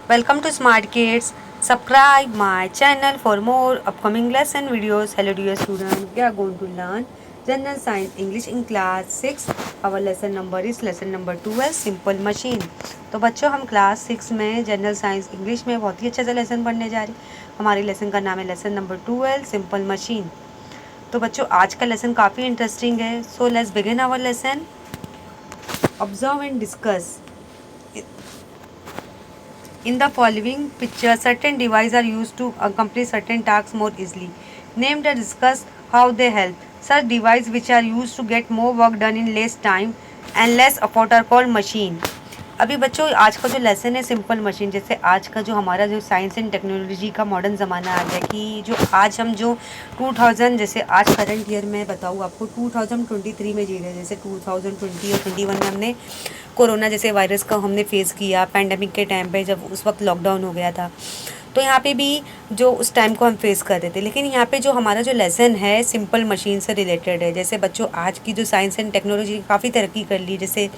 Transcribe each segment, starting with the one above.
Welcome to Smart Kids. Subscribe my channel for more upcoming lesson videos. Hello dear students, we are going to learn General Science English in class 6. Our lesson number is lesson number 12 Simple Machine. तो बच्चों हम class 6 में general science English में बहुत ही अच्छे से lesson पढ़ने जा रहे हैं। हमारे लेसन का नाम है लेसन नंबर 12 सिंपल मशीन। तो बच्चों आज का लेसन काफ़ी इंटरेस्टिंग है। So let's begin our lesson. Observe and discuss. In the following picture, certain devices are used to accomplish certain tasks more easily. Name and discuss how they help. Such devices which are used to get more work done in less time and less effort are called machine. अभी बच्चों आज का जो lesson है simple machine, जैसे आज का जो हमारा जो साइंस एंड टेक्नोलॉजी का मॉडर्न ज़माना आ गया कि जो आज हम जो 2000 जैसे आज करंट ईयर में बताऊँ आपको 2023 में जी रहे हैं। जैसे 2020 और 21 में हमने कोरोना जैसे वायरस का हमने फेस किया पैंडमिक के टाइम पे, जब उस वक्त लॉकडाउन हो गया था। तो यहाँ पे भी जो उस टाइम को हम फेस कर रहे थे, लेकिन यहाँ पे जो हमारा जो लेसन है सिंपल मशीन से रिलेटेड है। जैसे बच्चों आज की जो साइंस एंड टेक्नोलॉजी काफ़ी तरक्की कर ली। जैसे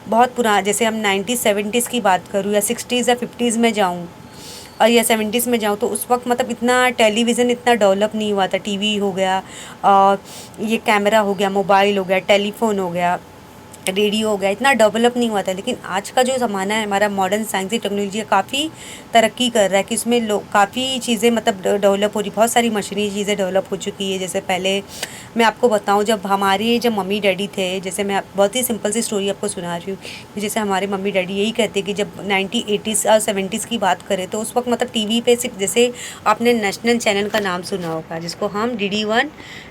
बहुत पुराना, जैसे हम 90s 70s की बात करूँ या 60s या 50s में जाऊँ और या 70s में जाऊँ, तो उस वक्त मतलब इतना टेलीविज़न इतना डेवलप नहीं हुआ था। टीवी हो गया और ये कैमरा हो गया, मोबाइल हो गया, टेलीफोन हो गया, रेडियो हो गया, इतना डेवलप नहीं हुआ था। लेकिन आज का जो ज़माना है हमारा मॉडर्न साइंस टेक्नोलॉजी काफ़ी तरक्की कर रहा है कि इसमें लोग काफ़ी चीज़ें मतलब डेवलप हो रही, बहुत सारी मशीनी चीज़ें डेवलप हो चुकी है। जैसे पहले मैं आपको बताऊं, जब मम्मी डैडी थे, जैसे मैं बहुत ही सिंपल सी स्टोरी आपको सुना रही हूँ कि जैसे हमारे मम्मी डैडी यही कहते कि जब 1980s और 70s की बात करें तो उस वक्त मतलब टीवी पे सिर्फ, जैसे आपने नेशनल चैनल का नाम सुना होगा जिसको हम DD1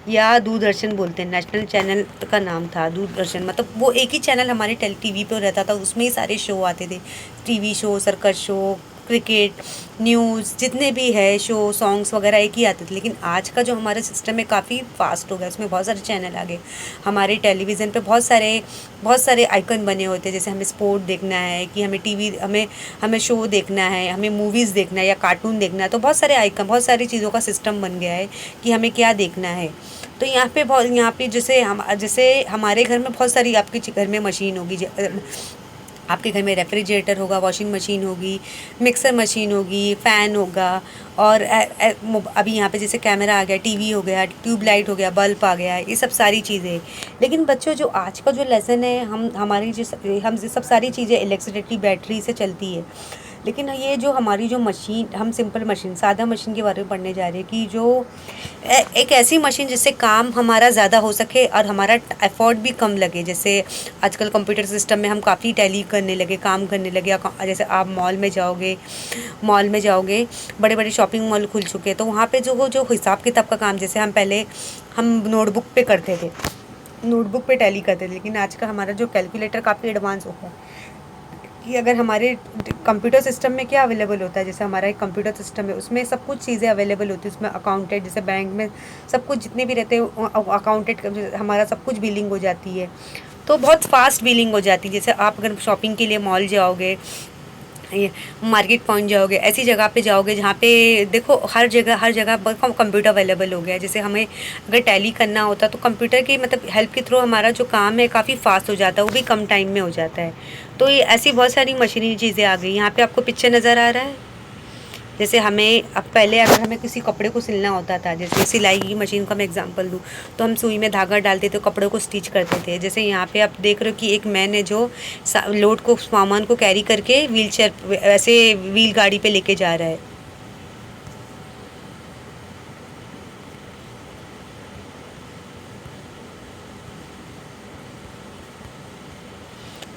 या दूरदर्शन बोलते हैं। नेशनल चैनल का नाम था दूरदर्शन, मतलब वो एक ही चैनल हमारे टीवी पे रहता था। उसमें ही सारे शो आते थे, TV show, circus show, cricket, news, जितने भी है शो, सॉन्ग्स वगैरह एक ही आते थे। लेकिन आज का जो हमारा सिस्टम है काफ़ी फास्ट हो गया, उसमें बहुत सारे चैनल आ गए। हमारे टेलीविज़न पे बहुत सारे आइकन बने होते हैं। जैसे हमें स्पोर्ट देखना है कि हमें टीवी हमें शो देखना है, हमें मूवीज़ देखना है या कार्टून देखना है, तो बहुत सारे आइकन, बहुत सारी चीज़ों का सिस्टम बन गया है कि हमें क्या देखना है। तो यहाँ पे जैसे हमारे घर में बहुत सारी आपके घर में मशीन होगी। आपके घर में रेफ्रिजरेटर होगा, वॉशिंग मशीन होगी, मिक्सर मशीन होगी, फ़ैन होगा, और अभी यहाँ पे जैसे कैमरा आ गया, टीवी हो गया, ट्यूबलाइट हो गया, बल्ब आ गया, ये सब सारी चीज़ें। लेकिन बच्चों जो आज का जो लेसन है, हम सब सारी चीज़ें इलेक्ट्रिसिटी बैटरी से चलती है। लेकिन ये जो हमारी जो मशीन, हम सिंपल मशीन, सादा मशीन के बारे में पढ़ने जा रहे हैं कि जो एक ऐसी मशीन जिससे काम हमारा ज़्यादा हो सके और हमारा एफर्ट भी कम लगे। जैसे आजकल कंप्यूटर सिस्टम में हम काफ़ी टैली करने लगे, काम करने लगे। जैसे आप मॉल में जाओगे, बड़े बड़े शॉपिंग मॉल खुल चुके हैं, तो वहाँ पे जो हिसाब किताब का काम, जैसे हम नोटबुक पे करते थे, नोटबुक पे टैली करते थे। लेकिन आज का हमारा जो कैलकुलेटर काफ़ी एडवांस हो गया कि अगर हमारे कंप्यूटर सिस्टम में क्या अवेलेबल होता है, जैसे हमारा एक कंप्यूटर सिस्टम है उसमें सब कुछ चीज़ें अवेलेबल होती है। उसमें अकाउंटेंट, जैसे बैंक में सब कुछ जितने भी रहते हैं अकाउंटेंट, हमारा सब कुछ बिलिंग हो जाती है, तो बहुत फास्ट बिलिंग हो जाती है। जैसे आप अगर शॉपिंग के लिए मॉल जाओगे, ये मार्केट पहुंच जाओगे, ऐसी जगह पे जाओगे जहाँ पे देखो हर जगह कंप्यूटर अवेलेबल हो गया है। जैसे हमें अगर टैली करना होता तो कंप्यूटर की मतलब हेल्प के थ्रू हमारा जो काम है काफ़ी फास्ट हो जाता है, वो भी कम टाइम में हो जाता है। तो ये ऐसी बहुत सारी मशीनी चीज़ें आ गई। यहाँ पे आपको पिक्चर नज़र आ रहा है। जैसे अब पहले अगर हमें किसी कपड़े को सिलना होता था, जैसे सिलाई की मशीन का मैं एग्जांपल दूँ, तो हम सुई में धागा डालते थे, कपड़े को स्टिच करते थे। जैसे यहाँ पे आप देख रहे हो कि एक मैन है जो सामान को कैरी करके व्हीलचेयर, ऐसे व्हील गाड़ी पे लेके जा रहा है।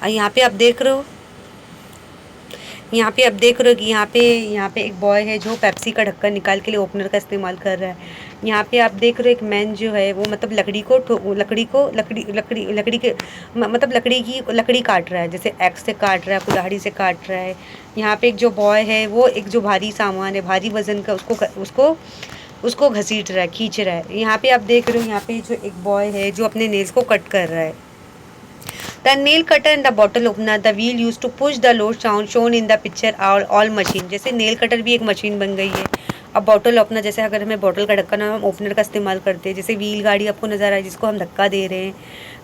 और यहाँ पे आप देख रहे हो कि यहाँ पे एक बॉय है जो पेप्सी का ढक्कन निकाल के लिए ओपनर का इस्तेमाल कर रहा है। यहाँ पे आप देख रहे हो एक मैन जो है वो मतलब लकड़ी काट रहा है, जैसे एक्स से काट रहा है, कुल्हाड़ी से काट रहा है। यहाँ पे एक जो बॉय है वो एक जो भारी सामान है, भारी वजन का, उसको घसीट रहा है, खींच रहा है। यहाँ पे आप देख रहे हो यहाँ पे जो एक बॉय है जो अपने नेल्स को कट कर रहा है। The nail cutter and the bottle opener, the wheel used to push the load sound shown in the picture are all machine। जैसे नेल कटर भी एक मशीन बन गई है। अब बॉटल ओपनर, जैसे अगर हमें बॉटल का ढक्कन हम ओपनर का इस्तेमाल करते हैं। जैसे व्हील गाड़ी आपको नज़र आ रहा है जिसको हम धक्का दे रहे हैं,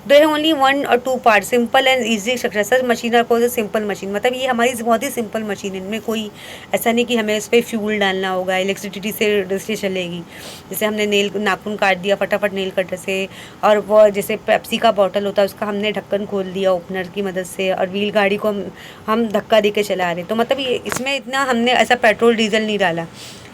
देयर ओनली 1 और 2 part, simple and easy structure. Sir machine are called simple machine, मतलब ये हमारी बहुत ही सिंपल मशीन है। इनमें कोई ऐसा नहीं कि हमें इस पर फ्यूल डालना होगा, इलेक्ट्रिसिटी से चलेगी। जैसे हमने नेल नाखून काट दिया फटाफट नेल कटर से, और वो जैसे पेप्सी का बॉटल होता है उसका हमने ढक्कन खोल दिया ओपनर की मदद से, और व्हील गाड़ी को हम धक्का दे के चला रहे हैं। तो मतलब ये इसमें इतना हमने ऐसा पेट्रोल डीजल नहीं डाला।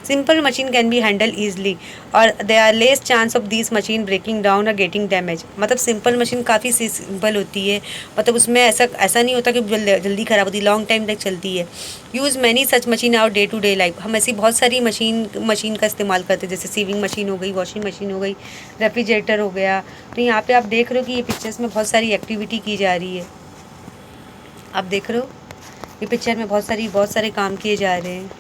Simple machine can be handle easily और they are less chance of this machine breaking down or getting damage. मतलब सिंपल मशीन काफ़ी सिंपल होती है, मतलब उसमें ऐसा नहीं होता कि जल्दी ख़राब होती, लॉन्ग टाइम तक चलती है। Use many such machine our day to day life. हम ऐसी बहुत सारी मशीन का इस्तेमाल करते हैं, जैसे सीविंग मशीन हो गई, वॉशिंग मशीन हो गई, रेफ्रिजरेटर हो गया। तो यहाँ पे आप देख रहे हो कि ये पिक्चर्स में बहुत सारी एक्टिविटी की जा रही है। आप देख रहे हो ये पिक्चर में बहुत सारे काम किए जा रहे हैं।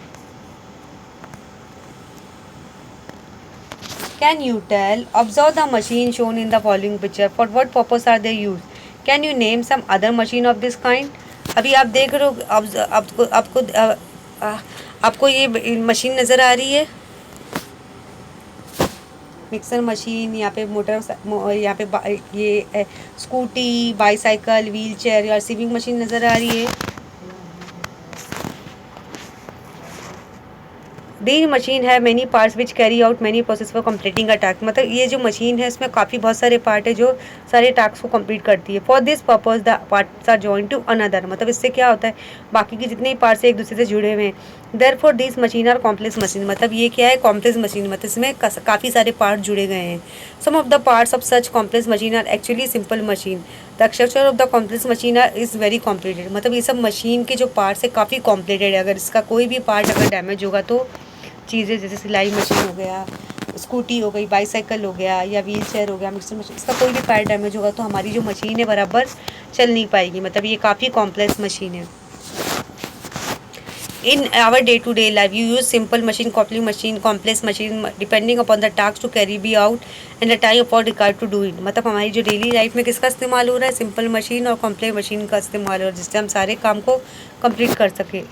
Can you tell? Observe the machine shown in the following picture. For what purpose are they used? Can you name some other machine of this kind? अभी आप देख रहे हो, आपको ये मशीन नज़र आ रही है, मिक्सर मशीन, यहाँ पे यहाँ पे ये स्कूटी, बाईसाइकिल, व्हील चेयर या सीविंग मशीन नज़र आ रही है। दी मशीन है many parts which carry out many process for completing a task. मतलब ये जो मशीन है इसमें काफ़ी बहुत सारे पार्ट है जो सारे टास्क को कंप्लीट करती है। For this purpose the parts are joint to another. मतलब इससे क्या होता है, बाकी के जितने पार्ट्स एक दूसरे से जुड़े हुए हैं। There for this machine are complex machine. मतलब ये क्या है, कॉम्प्लेक्स मशीन, मतलब इसमें काफ़ी सारे पार्ट जुड़े गए हैं। Some of the parts of such complex machine are actually simple machine. The structure of the complex machine are is very complicated. मतलब ये सब मशीन के जो पार्ट्स है काफ़ी कॉम्प्लीटेड है। अगर इसका कोई भी पार्ट अगर डैमेज होगा तो चीज़ें जैसे सिलाई मशीन हो गया, स्कूटी हो गई, बाईसाइकिल हो गया या व्हील चेयर हो गया, मिक्सर मशीन, इसका कोई भी पार्ट डैमेज होगा तो हमारी जो मशीन है बराबर चल नहीं पाएगी। मतलब ये काफ़ी कॉम्प्लेक्स मशीन है। In our day to day life you use simple machine, complex machine depending upon the task to carry be out and the time for required to do it. मतलब हमारी जो डेली लाइफ में किसका इस्तेमाल हो रहा है, सिंपल मशीन और कॉम्प्लेक्स मशीन का इस्तेमाल हो रहा है, जिससे हम सारे काम को कंप्लीट कर सकें।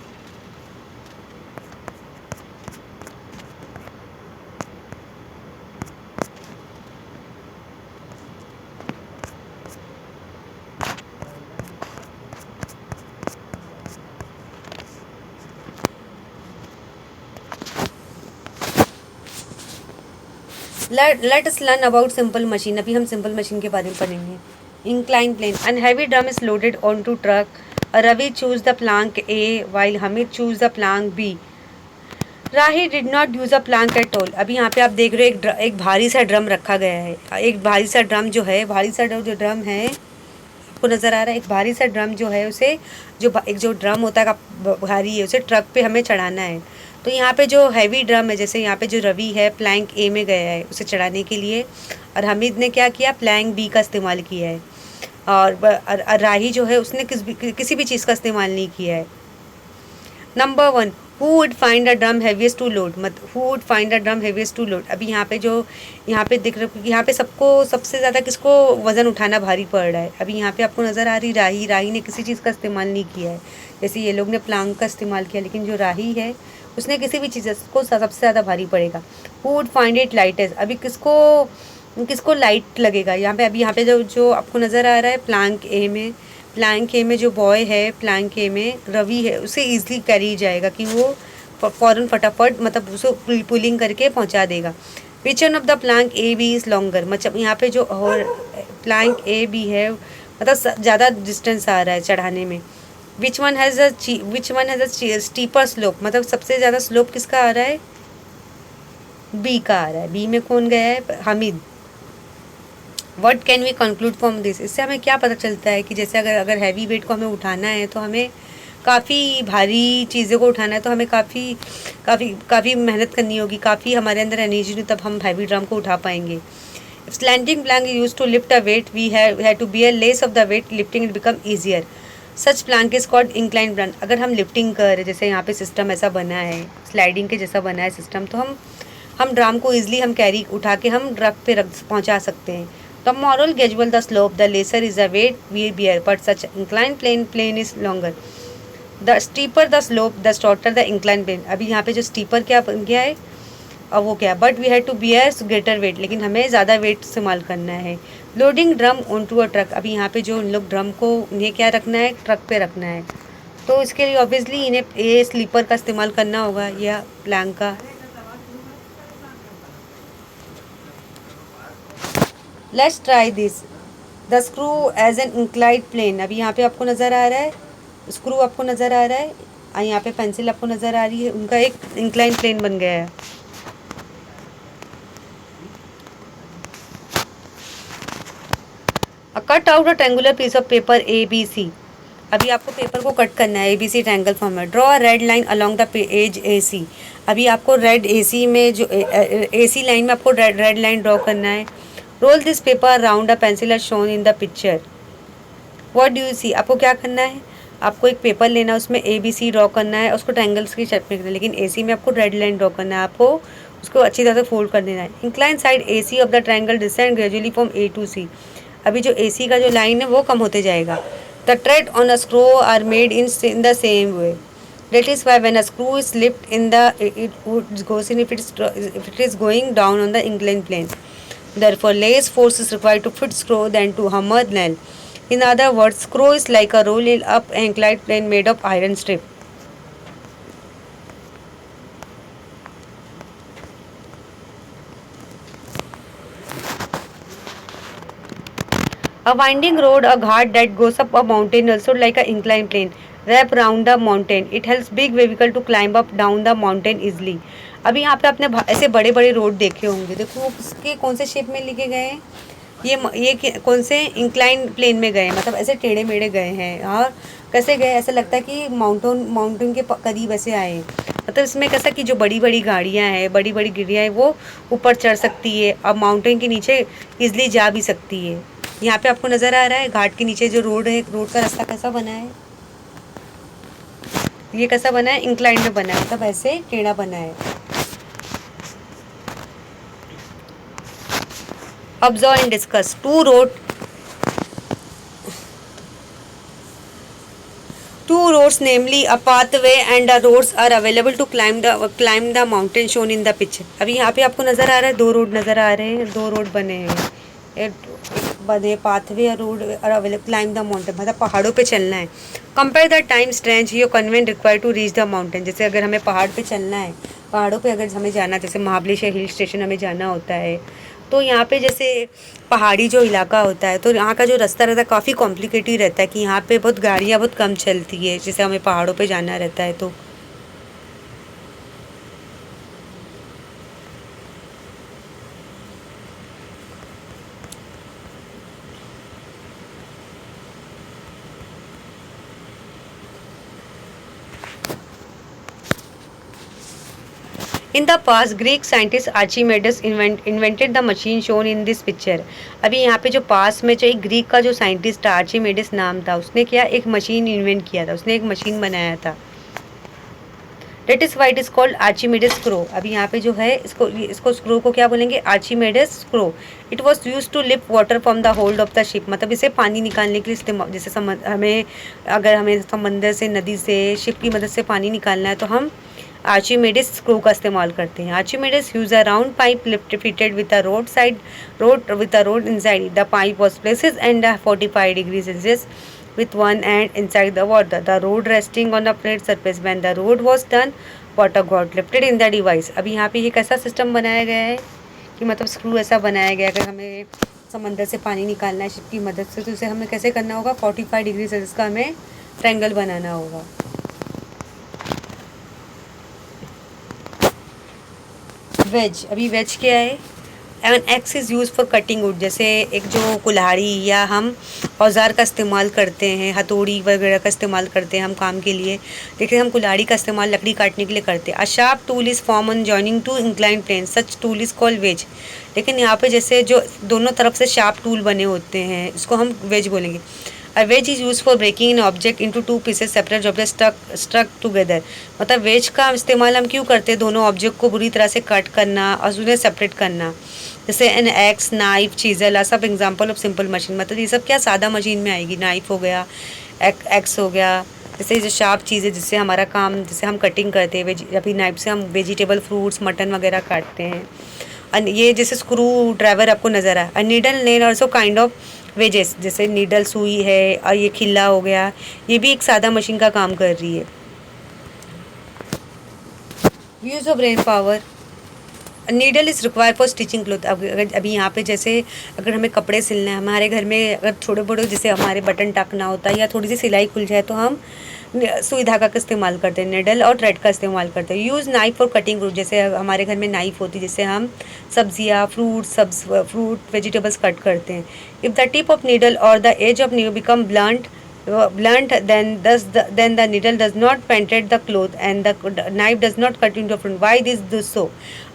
Let us learn about simple machine. अभी हम सिंपल मशीन के बारे में पढ़ेंगे। Incline plane, and heavy drum is loaded on to truck. Ravi choose the plank A while Hamid choose the plank B. Rahi did not use a plank at all. अभी यहाँ पे आप देख रहे हो एक भारी सा ड्रम रखा गया है। एक भारी सा ड्रम जो है, जो ड्रम है आपको नज़र आ रहा है, एक भारी सा ड्रम जो है उसे एक जो ड्रम होता है भारी है, उसे ट्रक पे हमें चढ़ाना है। तो यहाँ पे जो हैवी ड्रम है, जैसे यहाँ पे जो रवि है प्लैंक ए में गया है उसे चढ़ाने के लिए, और हमीद ने क्या किया, प्लैंक बी का इस्तेमाल किया है। और राही जो है उसने किसी भी चीज़ का इस्तेमाल नहीं किया है। Number 1, who would find a drum heaviest to load. Who would find a drum heaviest to load. अभी यहाँ पे दिख रहा है, यहाँ पे सबसे ज़्यादा किसको वज़न उठाना भारी पड़ रहा है। अभी यहाँ पे आपको नज़र आ रही राही ने किसी चीज़ का इस्तेमाल नहीं किया है। जैसे ये लोग ने प्लांक का इस्तेमाल किया, लेकिन जो राही है उसने किसी भी चीज़ को सबसे ज़्यादा भारी पड़ेगा। Who would find it lightest. अभी किसको लाइट लगेगा। यहाँ पे जो आपको नज़र आ रहा है प्लैंक ए में जो बॉय है, प्लैंक ए में रवि है, उसे ईजिली कैरी जाएगा कि वो फ़ौरन फटाफट मतलब उसे पुलिंग करके पहुंचा देगा। Which one of the plank A B is longer. मतलब यहाँ पे जो और प्लैंक ए बी है मतलब ज़्यादा डिस्टेंस आ रहा है चढ़ाने में। Which one has a steeper slope. मतलब सबसे ज़्यादा स्लोप किसका आ रहा है, बी का आ रहा है। बी में कौन गया है, Hamid. What can we conclude from this. इससे हमें क्या पता चलता है कि जैसे अगर हैवी वेट को हमें उठाना है तो हमें काफ़ी भारी चीज़ों को उठाना है तो हमें काफ़ी मेहनत करनी होगी, काफ़ी हमारे अंदर एनर्जी नहीं, तब हम हैवी ड्रम को उठा पाएंगे। If slanting plank use to lift a weight we have to bear less of the weight, lifting it become easier. Such plank is called incline plank. अगर हम लिफ्टिंग कर रहे, जैसे यहाँ पे सिस्टम ऐसा बना है, स्लाइडिंग के जैसा बना है सिस्टम, तो हम ड्रम को ईजिली हम कैरी उठा के हम ट्रक पे पहुँचा सकते हैं। The moral gradual the slope, the lesser is the weight we bear, but such inclined plane is longer. The steeper the slope, the shorter the inclined plane. अभी यहाँ पे जो स्टीपर क्या बन गया है, वो क्या, but we had to bear greater weight, लेकिन हमें ज़्यादा वेट इस्तेमाल करना है। Loading drum on to a truck, अभी यहाँ पे जो इन लोग ड्रम को इन्हें क्या रखना है, ट्रक पे रखना है, तो इसके लिए ऑब्वियसली इन्हें ये स्लीपर का इस्तेमाल करना होगा या प्लैंक का। Let's try this. The screw as an inclined plane, अभी यहाँ पे आपको नज़र आ रहा है, स्क्रू आपको नज़र आ रहा है, यहाँ पे पेंसिल आपको नज़र आ रही है, उनका एक इंक्लाइन प्लेन बन गया है। Cut out a triangular piece of paper A B C, अभी आपको पेपर को कट करना है A B C triangle form में। Draw a red line along the edge A C, अभी आपको रेड ए सी में जो ए सी लाइन में आपको रेड लाइन ड्रॉ करना है। Roll this paper round a pencil as shown in the picture. What do you see, आपको क्या करना है, आपको एक पेपर लेना है, उसमें ए बी सी ड्रॉ करना है, उसको ट्रायंगल्स की शेप में करना है, लेकिन ए सी में आपको रेड लाइन ड्रॉ करना है, आपको उसको अच्छी तरह से फोल्ड कर देना है। Incline side A C of the triangle descend gradually from A to C, अभी जो ए सी का जो लाइन है वो कम होते जाएगा। The thread on a screw are made in the same way, that is why when a screw is slipped in the it goes in if it is going down on the inclined plane, therefore less force is required to fit screw than to hammer nail. In other words, screw is like a roll up inclined plane made of iron strip. A winding road, a ghat that goes up a mountain, also like a inclined plane, wrap round the mountain. It helps big vehicle to climb up down the mountain easily. अभी यहाँ पे आपने ऐसे बड़े बड़े road देखे होंगे, देखो वो किसके कौन से शेप में लिखे गए हैं, ये कौन से इंक्लाइन प्लेन में गए हैं, मतलब ऐसे टेढ़े मेढ़े गए हैं। और कैसे गए, ऐसा लगता है कि माउंटेन के करीब ऐसे आए, मतलब इसमें कैसा कि जो बड़ी बड़ी गाड़ियाँ हैं, बड़ी बड़ी गिरियाँ हैं, वो ऊपर चढ़ सकती है और माउंटेन के नीचे ईजिली जा भी सकती है। यहाँ पे आपको नज़र आ रहा है घाट के नीचे जो रोड है, रोड का रास्ता कैसा बना है, ये कैसा बना है, इंक्लाइंड में बना है, मतलब ऐसे टेढ़ा बना है। Observe and discuss. Two roads, namely a pathway and a roads, are available to climb the mountain shown in the picture. अभी यहाँ पे आपको नज़र आ रहा है, दो रोड नज़र आ रहे हैं, दो रोड बने हैं, एक बने पाथवे और रोड और अवेलेबल क्लाइम द माउंटेन, मतलब पहाड़ों पे चलना है। Compare the time stretch your convent required to reach the mountain, जैसे अगर हमें पहाड़ पे चलना है, पहाड़ों पे अगर हमें जाना, जैसे महाबलेश्वर हिल स्टेशन हमें जाना होता है, तो यहाँ पे जैसे पहाड़ी जो इलाका होता है, तो यहाँ का जो रास्ता रहता है काफ़ी कॉम्प्लिकेटेड रहता है कि यहाँ पे बहुत गाड़ियाँ बहुत कम चलती है, जैसे हमें पहाड़ों पे जाना रहता है तो। In the past, Greek scientist Archimedes invented the machine shown in this picture. अभी यहाँ पे जो पास में जो एक ग्रीक का जो साइंटिस्ट था, आर्चिमेडिस नाम था, उसने क्या एक मशीन इन्वेंट किया था, उसने एक मशीन बनाया था। That is why it is called Archimedes screw. अभी यहाँ पे जो है इसको स्क्रू को क्या बोलेंगे, आर्चिमेडिस screw. It was used to lift water from the hold of the ship, मतलब इसे पानी निकालने के लिए इस्तेमाल, जैसे अगर हमें समंदर से, नदी से, शिप की मदद से पानी निकालना है तो हम आर्चिमेडिस स्क्रू का इस्तेमाल करते हैं। Archimedes use a round pipe fitted with a rod inside. The pipe was placed and 45 degree celsius with one end inside the water, the rod resting on a flat surface. When the rod was done, water got lifted in the device. अभी यहाँ पे ये कैसा system बनाया गया है कि मतलब स्क्रू ऐसा बनाया गया है, अगर हमें समंदर से पानी निकालना है शिप की मदद से, तो उसे हमें कैसे करना होगा, 45 डिग्री सेल्सियस का हमें ट्रायंगल बनाना होगा। वेज, अभी वेज क्या है, an axe is use for cutting wood, जैसे एक जो कुल्हाड़ी या हम औजार का इस्तेमाल करते हैं, हथौड़ी वगैरह का इस्तेमाल करते हैं हम काम के लिए, लेकिन हम कुल्हाड़ी का इस्तेमाल लकड़ी काटने के लिए करते हैं। A sharp tool is form on joining to incline plane, such tool is called wedge. लेकिन यहाँ पे जैसे जो दोनों तरफ से शार्प टूल बने होते हैं, इसको हम वेज बोलेंगे। A wedge is used for breaking an object into two pieces, separate objects stuck together. मतलब वेज का इस्तेमाल हम क्यों करते हैं, दोनों ऑब्जेक्ट को बुरी तरह से कट करना और उन्हें सेपरेट करना, जैसे एन एक्स, नाइफ, चीज़ल आ सब एग्जाम्पल ऑफ सिंपल मशीन, मतलब ये सब क्या सादा मशीन में आएगी, नाइफ हो गया, एक्स हो गया, जैसे जो शार्प चीज़ें जिससे हमारा काम, जैसे हम कटिंग करते हैं अभी नाइफ से हम वेजिटेबल, फ्रूट्स, मटन वगैरह काटते हैं। ये जैसे स्क्रू ड्राइवर आपको नज़र आया। A needle nail also kind of wages, जैसे नीडल सुई है और ये खिल्ला हो गया, ये भी एक सादा मशीन का काम कर रही है। Use of brain power, needle is require for stitching cloth. अभी यहाँ पे जैसे अगर हमें कपड़े सिलना है, हमारे घर में अगर छोटे बड़े जैसे हमारे बटन टाकना होता है या थोड़ी सी सिलाई खुल जाए तो हम सुई धागा का इस्तेमाल करते हैं, निडल और थ्रेड का इस्तेमाल करते हैं। Use knife for cutting fruit, जैसे हमारे घर में नाइफ होती है जिससे हम सब्जियाँ, फ्रूट वेजिटेबल्स कट करते हैं। If the tip of needle or the edge of needle become blunt, then the needle does not penetrate the cloth and the knife does not cut into front. Why this so?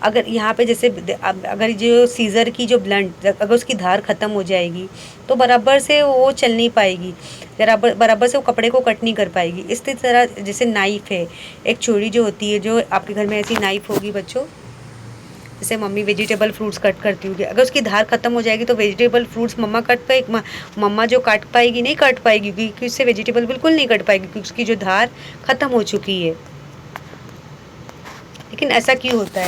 अगर यहाँ पे जैसे अगर जो scissor की जो blunt, अगर उसकी धार ख़त्म हो जाएगी तो बराबर से वो चल नहीं पाएगी, बराबर से वो कपड़े को कट नहीं कर पाएगी। इसी तरह जैसे नाइफ़ है, एक छुरी जो होती है, जो आपके घर में ऐसी नाइफ़ होगी बच्चों, जैसे मम्मी वेजिटेबल फ्रूट्स कट करती होगी, अगर उसकी धार ख़त्म हो जाएगी तो वेजिटेबल फ्रूट्स मम्मा जो काट पाएगी नहीं काट पाएगी, क्योंकि उससे वेजिटेबल बिल्कुल नहीं कट पाएगी, क्योंकि उसकी जो धार ख़त्म हो चुकी है। लेकिन ऐसा क्यों होता है?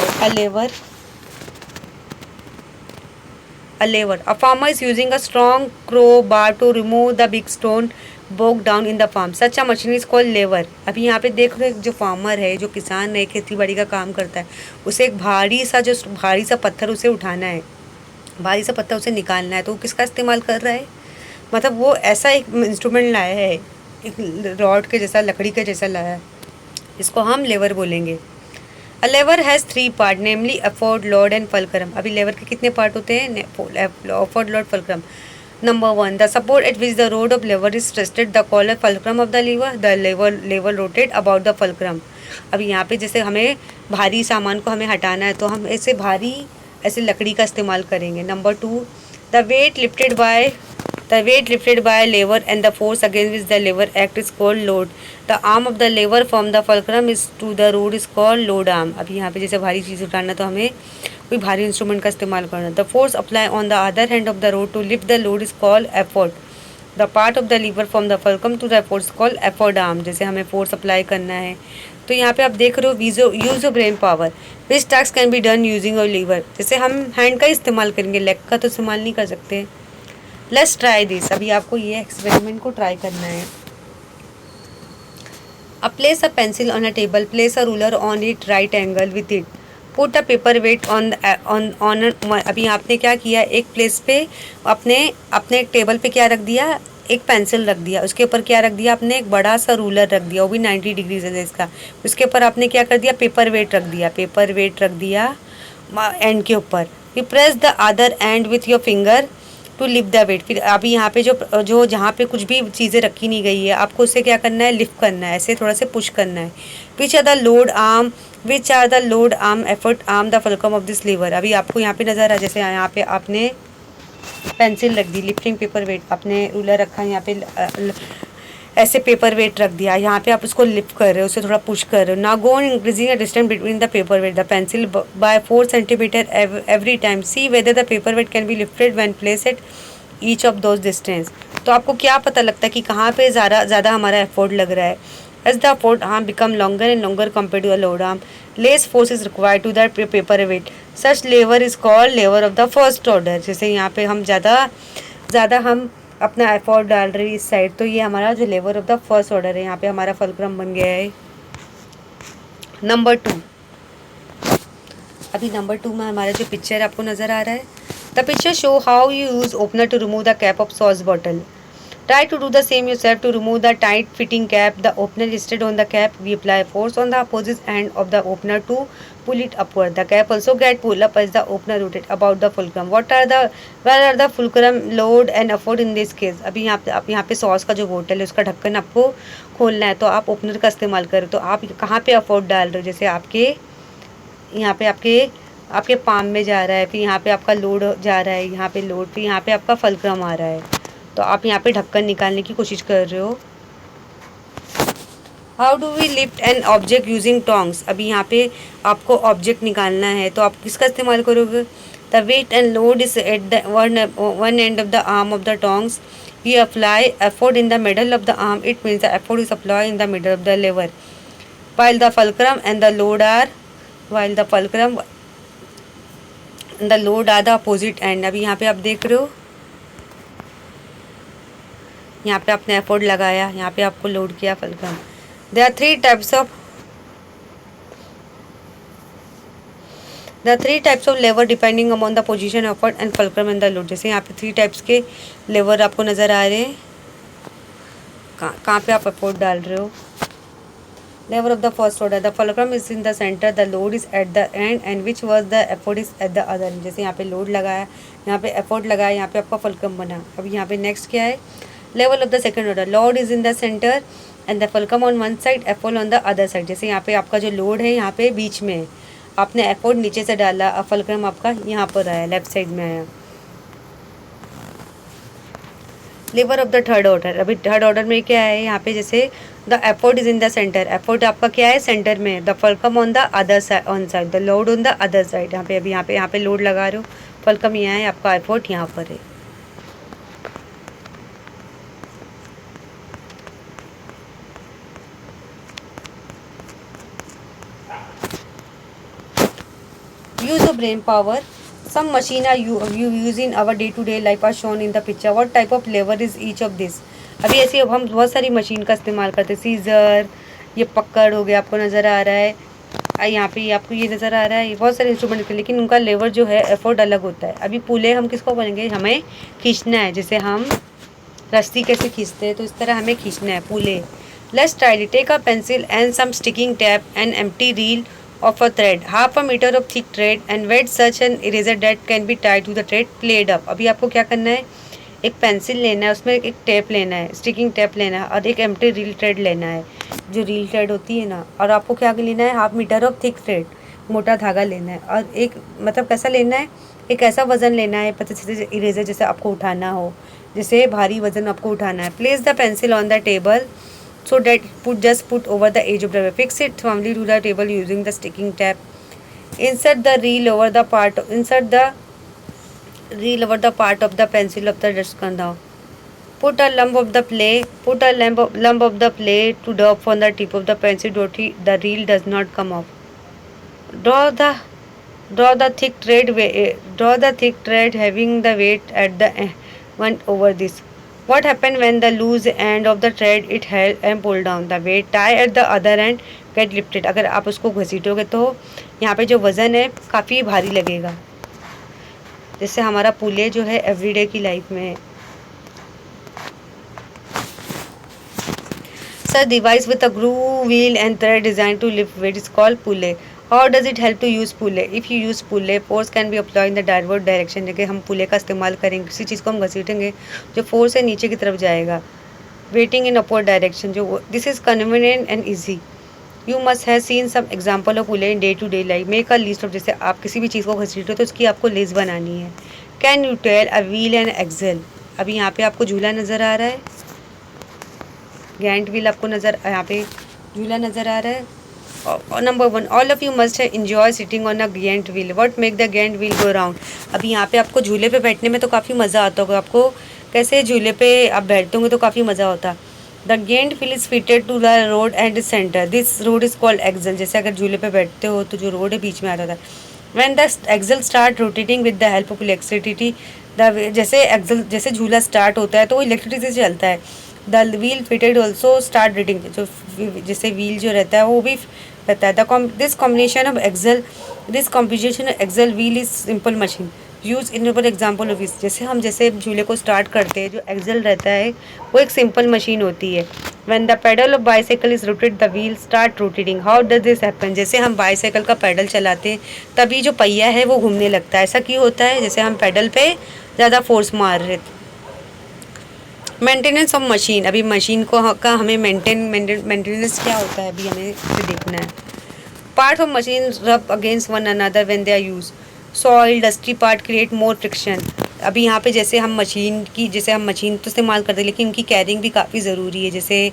A lever. A farmer is using a strong crowbar to remove the big stone broke down in the farm. Such a machine is called lever. अभी यहाँ पे देख रहे जो फार्मर है, जो किसान है, खेती बाड़ी का काम करता है, उसे एक भारी सा पत्थर उसे उठाना है, भारी सा पत्थर उसे निकालना है, तो वो किसका इस्तेमाल कर रहा है? मतलब वो ऐसा एक इंस्ट्रूमेंट लाया है, एक रॉड के जैसा, लकड़ी के जैसा लाया है, इसको हम लेवर बोलेंगे। A lever has 3 parts, namely effort, load and fulcrum. अभी लेवर के कितने पार्ट होते हैं? effort, load, fulcrum. Number 1, the support at which the rod of lever is rested, the collar fulcrum of the lever. The lever rotate about the fulcrum. अभी यहाँ पे जैसे हमें भारी सामान को हमें हटाना है तो हम ऐसे लकड़ी का इस्तेमाल करेंगे। Number 2, the weight lifted by lever and the force against which the lever act is called load. The arm of the lever from the fulcrum is to the rod is called load arm. अभी यहाँ पे जैसे भारी चीज़ उठाना तो हमें कोई भारी इंस्ट्रूमेंट का इस्तेमाल करना। The force applied on the other hand of the rod to lift the load is called effort. The part of the lever from the fulcrum to the effort is called effort arm. जैसे हमें force apply करना है तो यहाँ पे आप देख रहे हो use of brain power, which task can be done using a lever. जैसे हम हैंड का इस्तेमाल करेंगे, लेग का तो इस्तेमाल नहीं कर सकते। Let's try this. अभी आपको ये एक्सपेरिमेंट को ट्राई करना है। Place a pencil on a table, place a ruler on it, right angle with it, put a paper weight on अभी आपने क्या किया, एक प्लेस पे अपने टेबल पे क्या रख दिया, एक पेंसिल रख दिया, उसके ऊपर क्या रख दिया आपने, एक बड़ा सा रूलर रख दिया, वो भी 90 डिग्री से इसका, उसके ऊपर आपने क्या कर दिया, पेपर वेट रख दिया एंड के ऊपर। You press the other end with your finger to lift the weight. फिर अभी यहाँ पे जो जहाँ पे कुछ भी चीज़ें रखी नहीं गई है, आपको उससे क्या करना है, लिफ्ट करना है, ऐसे थोड़ा से पुश करना है। Which are the load arm effort arm the fulcrum of this lever. अभी आपको यहाँ पे नज़र आ, जैसे यहाँ पे आपने पेंसिल रख दी, लिफ्टिंग पेपर वेट, आपने रूलर रखा, यहाँ पे ऐसे पेपर वेट रख दिया, यहाँ पे आप उसको लिफ्ट कर रहे हो, उसे थोड़ा पुश कर रहे हो। Now go on increasing the distance between the paper weight the pencil by 4 centimetre every time. See whether the paper weight can be lifted when place at each of those distance. तो आपको क्या पता लगता है कि कहाँ पे ज़्यादा हमारा एफर्ट लग रहा है। As the effort arm become longer and longer compare to the load arm, less force is required to that paper weight. Such lever is called lever of the first order. जैसे यहाँ पे हम ज़्यादा हम अपना एफर्ट डाल रहे हैं इस साइड, तो ये हमारा जो लेवर ऑफ द फर्स्ट ऑर्डर है, यहाँ पे हमारा फुलक्रम बन गया है। नंबर 2, अभी नंबर 2 में हमारा जो पिक्चर आपको नज़र आ रहा है, the picture show how you use opener to remove the cap of sauce bottle. Try to do the same yourself to remove the tight fitting cap. The opener rested on the cap. We apply force on the opposite end of the opener to pull it upward. The cap also get pulled up as the opener rotates about the fulcrum. Where are the fulcrum load and effort in this case? अभी यहाँ पे sauce का जो बोतल है उसका ढक्कन आपको खोलना है, तो आप ओपनर का इस्तेमाल करें। तो आप कहाँ पे एफर्ट डाल रहे हो, जैसे आपके यहाँ पे आपके पाम में जा रहा है, फिर यहाँ पे आपका लोड जा रहा है, यहाँ पे लोड, फिर यहाँ पे आपका फुलक्रम आ रहा है, तो आप यहाँ पे ढक्कन निकालने की कोशिश कर रहे हो। How do we lift an object using tongs. अभी यहाँ पे आपको ऑब्जेक्ट निकालना है, तो आप किसका इस्तेमाल करोगे, the weight and load is at the one end of the arm of the tongs. We apply effort in the middle of the arm. It means the effort is applied in the middle of the lever. While the fulcrum and the load are the opposite end. अभी यहाँ पे आप देख रहे हो, यहाँ पे आपने एफोर्ट लगाया, यहाँ पे आपको लोड किया fulcrum. There are three types of lever depending upon the position, effort and fulcrum and the load. जैसे यहाँ पे 3 टाइप्स के लेवर आपको नज़र आ रहे हैं. कहाँ पे आप एफोर्ट डाल रहे हो. Lever of the first order, the fulcrum is in the center, the load is at the end, and which was the effort is at the other end. जैसे यहाँ पे लोड लगाया, यहाँ पे एफोर्ट लगाया, यहाँ पे आपका फलक्रम बना. अब यहाँ पे नेक्स्ट क्या है. Level of the second order, load is in the center and the fulcrum on one side, effort on the other side. जैसे यहाँ पे आपका जो लोड है यहाँ पे बीच में है, आपने एफोर्ट नीचे से डाला, अब फलक्रम आपका यहाँ पर आया, लेफ्ट साइड में आया. लेवर ऑफ द थर्ड ऑर्डर, अभी थर्ड ऑर्डर में क्या है यहाँ पे. जैसे the effort is in the centre, effort आपका क्या है सेंटर में. The fulcrum on the other side, on side, the load on the other side. यहाँ पे अभी यहाँ पे लोड लगा रहे हो, फलक्रम यहाँ है, आपका एफोर्ट यहाँ पर है. Use of brain power. Some machine are you use in our day-to-day life are shown in the picture. What type of lever is each of this? अभी ऐसे अब हम बहुत सारी मशीन का इस्तेमाल करते हैं. सीज़र, ये पकड़ हो गया, आपको नज़र आ रहा है. यहाँ पे आपको ये नज़र आ रहा है. ये बहुत सारे इंस्ट्रूमेंट के, लेकिन उनका लेवर जो है एफोर्ट अलग होता है. अभी पुले हम किसको बोलेंगे, हमें खींचना है. जैसे हम रस्सी कैसे खींचते हैं, तो इस तरह हमें खींचना है पुले. Let's try it. Take a pencil and some sticking tape and empty reel of a thread, half a meter of thick thread, and wet such an eraser that can be tied to the thread played up. अभी आपको क्या करना है, एक pencil लेना है, उसमें एक टेप लेना है, स्टिकिंग टेप लेना है, और एक एम्प्टी रील थ्रेड लेना है, जो रील थ्रेड होती है ना. और आपको क्या लेना है, half metre of thick thread, मोटा धागा लेना है. और एक मतलब कैसा लेना है, एक ऐसा वज़न लेना है, पता चले इरेजर जैसे आपको उठाना हो, जैसे भारी वज़न आपको उठाना है. Place the pencil on the table so that just put over the edge of the paper. Fix it firmly to the table using the sticking tape. Insert the reel over the part of the pencil of the disc now. Put a lump of the clay to drop on the tip of the pencil so the reel does not come off. Draw the thick thread having the weight at the one over this. What happened when the loose end of the thread it held and pulled down? The weight tie at the other end get lifted. अगर आप उसको घसीटोगे तो यहाँ पे जो वज़न है काफ़ी भारी लगेगा. जैसे हमारा पुले जो है एवरीडे की लाइफ में. Such device with a groove, wheel and thread designed to lift weight is called pulley. How does it help to use pulley? If you use pulley, force can be applied in the downward direction. जैसे हम पुले का इस्तेमाल करेंगे, किसी चीज़ को हम घसीटेंगे, जो force है नीचे की तरफ जाएगा. Weighting in upward direction, जो this is convenient and easy. You must have seen some example of pulley in day-to-day life. Make a list of, जैसे आप किसी भी चीज़ को घसीटो तो उसकी आपको लिस्ट बनानी है. Can you tell a wheel and axle? अभी यहाँ पे आपको झूला नज़र आ रहा है, गैंट व्हील आपको यहाँ पे झूला नज़र आ रहा है. Number 1, all of you must enjoy sitting on a Gantt wheel. What make the giant wheel go round? अभी यहाँ पे आपको झूले पे बैठने में तो काफ़ी मज़ा आता होगा. आपको कैसे झूले पे आप बैठते होंगे तो काफ़ी मज़ा होता. The giant wheel is fitted to the rod and centre. This rod is called axle. जैसे अगर झूले पे बैठते हो तो जो रोड है बीच में आ जाता है. When the axle start rotating with the help of electricity, जैसे झूला स्टार्ट होता है तो वो इलेक्ट्रिसिटी से चलता है. The wheel fitted also start reading, जो जैसे व्हील जो रहता है वो भी रहता है. This combination of axle wheel is simple machine use in for example of is. जैसे झूले को स्टार्ट करते हैं, जो एक्सल रहता है वो एक सिंपल मशीन होती है. When the pedal of bicycle is rotate the wheel start rotating. How does this happen? जैसे हम बाईसाइकिल का पेडल चलाते हैं तभी जो पहिया है वो घूमने लगता है. ऐसा क्यों होता है? जैसे हम पेडल पे ज़्यादा फोर्स मार रहे. मेंटेनेंस ऑफ मशीन, अभी मशीन का हमें मेंटेनेंस क्या होता है अभी हमें देखना है. Part of machine rub against one another when they are use. Soil dusty part create more friction. अभी यहाँ पे जैसे हम मशीन तो इस्तेमाल करते हैं, लेकिन उनकी कैरिंग भी काफ़ी ज़रूरी है. जैसे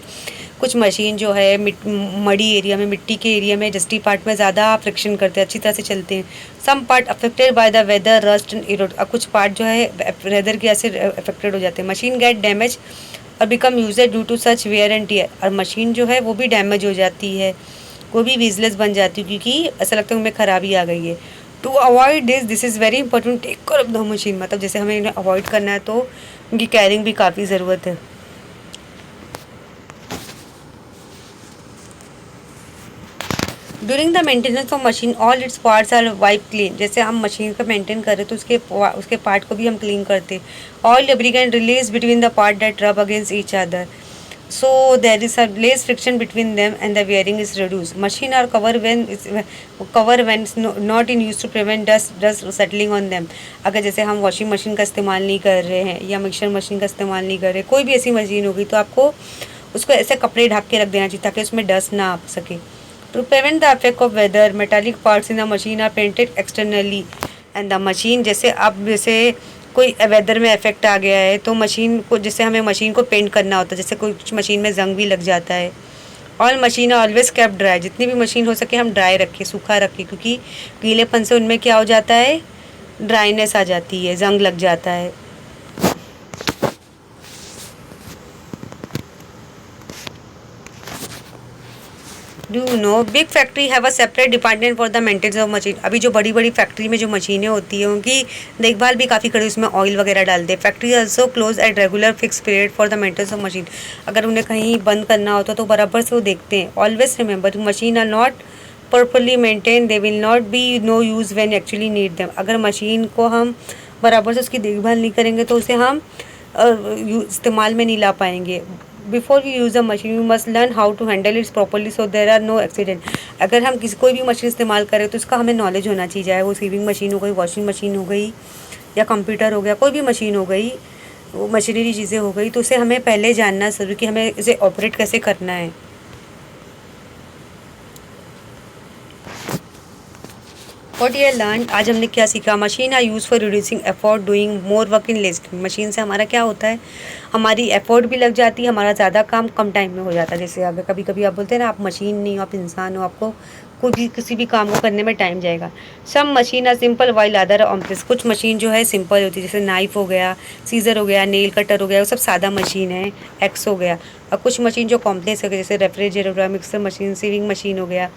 कुछ मशीन जो है मड़ी एरिया में, मिट्टी के एरिया में, डस्टी पार्ट में ज़्यादा फ्रिक्शन करते हैं, अच्छी तरह से चलते हैं। Some part affected by the weather, rust and erode. कुछ पार्ट जो है वेदर की वजह से अफेक्टेड हो जाते हैं। Machine get damage or become user due to such wear and tear. और मशीन जो है वो भी डैमेज हो जाती है, वो भी यूजलेस बन जाती है, क्योंकि ऐसा लगता है उनमें ख़राबी आ गई है। To avoid this is very important, take care of the machine. मतलब जैसे हमें इन्हें अवॉइड करना है तो उनकी केयरिंग भी काफ़ी ज़रूरत है। During the maintenance of machine all its parts are wipe clean. जैसे हम मशीन को मेंटेन कर रहे तो उसके पार्ट को भी हम क्लीन करते। Oil lubricant release between the part that rub against each other, so there is a less friction between them and the wearing is reduced. Machine are cover when it's not in use to prevent dust settling on them. अगर जैसे हम washing machine का इस्तेमाल नहीं कर रहे हैं या मिक्सर मशीन का इस्तेमाल नहीं कर रहे, कोई भी ऐसी मशीन होगी तो आपको उसको ऐसे कपड़े ढक के रख देना चाहिए ताकि उसमें डस्ट ना आ सके। To prevent the effect of weather, metallic parts in the machine are painted externally and the machine, जैसे अब जैसे कोई वेदर में इफेक्ट आ गया है तो मशीन को, जैसे हमें मशीन को पेंट करना होता है, जैसे कुछ मशीन में जंग भी लग जाता है। All machine always kept dry. जितनी भी मशीन हो सके हम ड्राई रखें, सूखा रखें, क्योंकि गीलेपन से उनमें क्या हो जाता है, ड्राइनेस आ जाती है, जंग लग जाता है। Do you know big factory have a separate department for the maintenance of machine. अभी जो बड़ी बड़ी फैक्ट्री में जो मशीनें होती हैं उनकी देखभाल भी काफ़ी कड़ी, उसमें ऑयल वगैरह डालते हैं। Factory also close at regular fix period for the maintenance of machine. अगर उन्हें कहीं बंद करना होता तो बराबर से वो देखते हैं। Always remember machine are not properly maintain, they will not be no use when actually need them. अगर मशीन को हम बराबर से उसकी देखभाल नहीं करेंगे तो उसे हम इस्तेमाल में नहीं ला पाएंगे। Before we use a machine you must learn how to handle its properly so there are no accident. अगर हम कोई भी मशीन इस्तेमाल करें तो उसका हमें नॉलेज होना चाहिए, चाहे वो सीविंग मशीन हो गई, वॉशिंग मशीन हो गई, या कंप्यूटर हो गया, कोई भी मशीन हो गई, वो मशीनरी चीज़ें हो गई, तो उसे हमें पहले जानना ज़रूरी कि हमें इसे ऑपरेट कैसे करना है। व्हाट यू लर्न, आज हमने क्या सीखा। Machine are use for reducing effort, doing more work in less. Machine से हमारा क्या होता है, हमारी एफर्ट भी लग जाती है, हमारा ज़्यादा काम कम टाइम में हो जाता है। जैसे अगर कभी कभी आप बोलते हैं ना, आप मशीन नहीं हो, आप इंसान हो, आपको कोई भी किसी भी काम को करने में टाइम जाएगा। Some machine are simple while other complex. कुछ मशीन जो है सिंपल होती है, जैसे नाइफ हो गया, सीज़र हो गया, नेल कटर हो गया, वो सब सादा मशीन है, एक्स हो गया। और कुछ मशीन जो कॉम्प्लेक्स हो गया, जैसे रेफ्रिजरेटर हो गया, मिक्सर मशीन, सीविंग मशीन हो गया।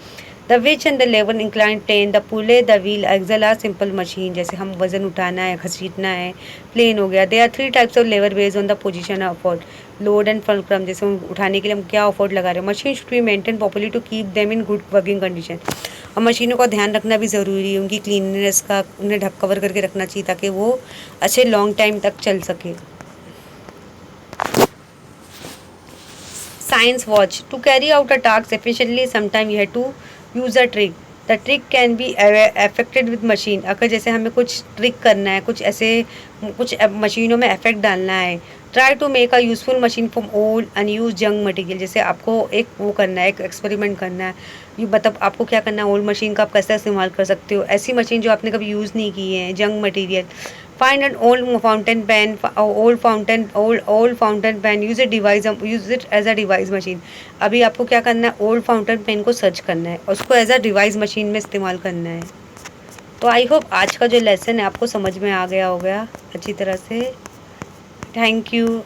The wedge and the lever incline plane, the pulley, the wheel, axle are simple machine. जैसे हम वजन उठाना है, घसीटना है, प्लेन हो गया। There are 3 types of lever based on the position of effort, load and fulcrum. जैसे हम उठाने के लिए हम क्या अफोर्ड लगा रहे हैं। Machine should be maintain properly to keep them in good working condition. और मशीनों का ध्यान रखना भी ज़रूरी है, उनकी क्लीननेस का, उन्हें ढक कवर करके रखना चाहिए ताकि वो अच्छे लॉन्ग टाइम तक चल सके। Science watch. To carry out a task efficiently, sometimes you have to use a trick. The trick can be affected with machine. अगर जैसे हमें कुछ ट्रिक करना है, कुछ ऐसे कुछ मशीनों में इफेक्ट डालना है, try to make a useful machine from old unused junk material. जैसे आपको एक वो करना है, एक एक्सपेरिमेंट करना है, ये मतलब आपको क्या करना है, ओल्ड मशीन का आप कैसे इस्तेमाल कर सकते हो, ऐसी मशीन जो आपने कभी यूज़ नहीं की है, जंग material. Find an old fountain pen, old fountain pen. Use it as a device machine. अभी आपको क्या करना है, ओल्ड फाउंटेन पेन को सर्च करना है और उसको एज अ डिवाइस मशीन में इस्तेमाल करना है। तो आई होप आज का जो लेसन है आपको समझ में आ गया होगा अच्छी तरह से। Thank you.